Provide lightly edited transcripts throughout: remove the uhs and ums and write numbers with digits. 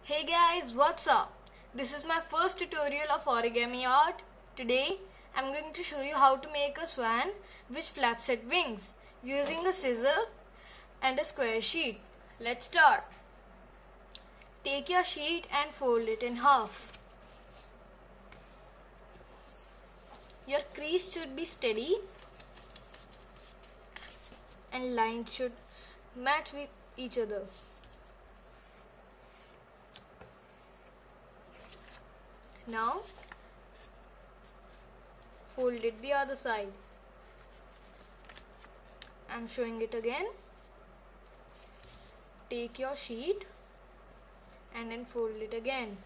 Hey guys, what's up? This is my first tutorial of origami art. Today I'm going to show you how to make a swan which flaps its wings using a scissor and a square sheet. Let's start. Take your sheet and fold it in half. Your crease should be steady and lines should match with each other. Now fold it the other side. I'm showing it again. Take your sheet and then fold it again.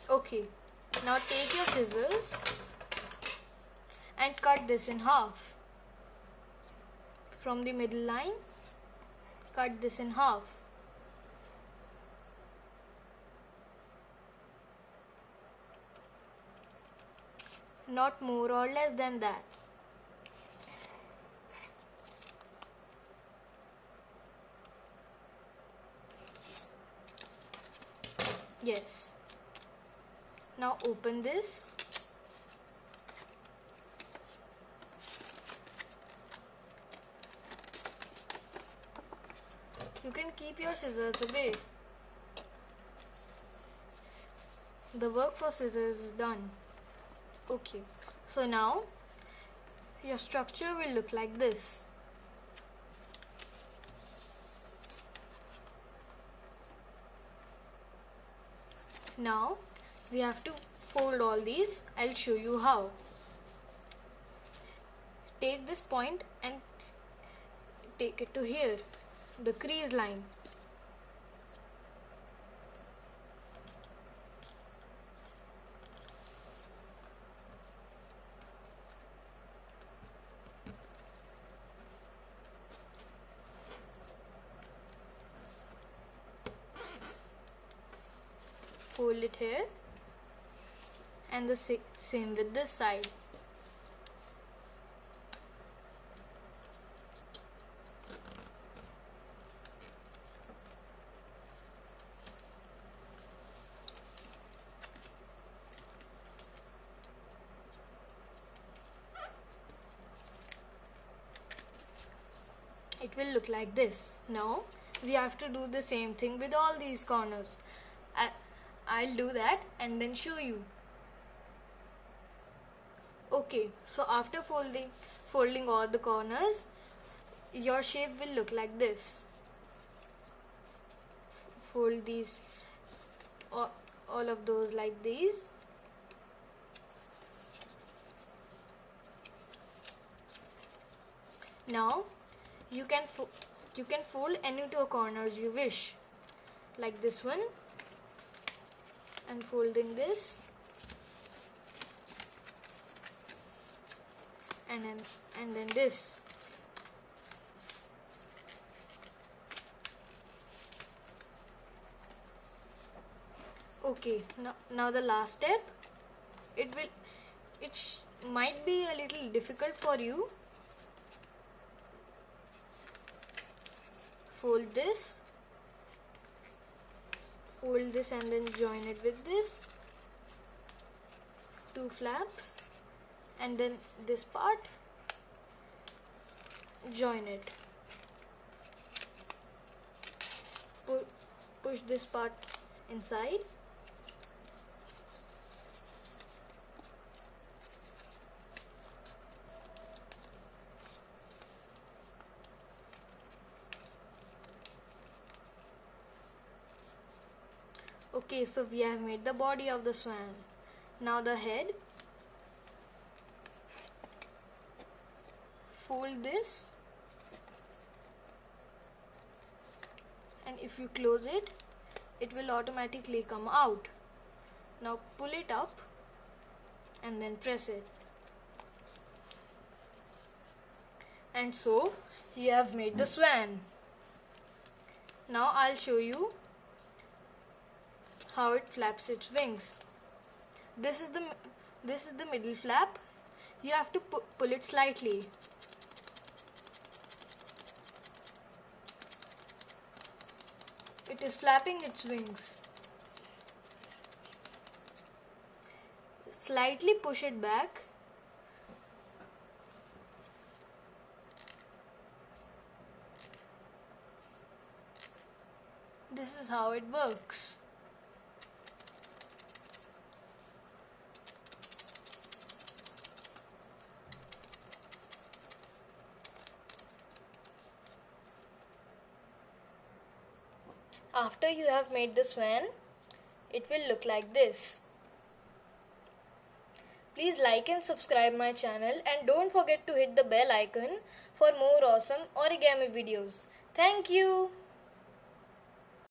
Okay, now take your scissors and cut this in half. From the middle line, cut this in half. Not more or less than that. Yes. Now open this. You can keep your scissors away. The work for scissors is done. Okay, so now your structure will look like this. Now we have to fold all these. I'll show you how. Take this point and take it to here, the crease line. Fold it here. And the same with this side. It will look like this. Now we have to do the same thing with all these corners. I'll do that and then show you. Okay, so after folding all the corners, your shape will look like this. Fold these, all of those like these. Now you can fold any two corners you wish, like this one. And folding this. And then this. Okay, now the last step. It might be a little difficult for you. Fold this. Fold this and then join it with this. Two flaps. And then this part, join it. Push this part inside. Okay, so we have made the body of the swan. Now the head. Fold this, and if you close it, it will automatically come out. Now pull it up and then press it. And so you have made the swan. Now I'll show you how it flaps its wings. This is the middle flap. You have to pull it slightly. It is flapping its wings. Slightly push it back. This is how it works. After you have made the swan, it will look like this. Please like and subscribe my channel and don't forget to hit the bell icon for more awesome origami videos. Thank you.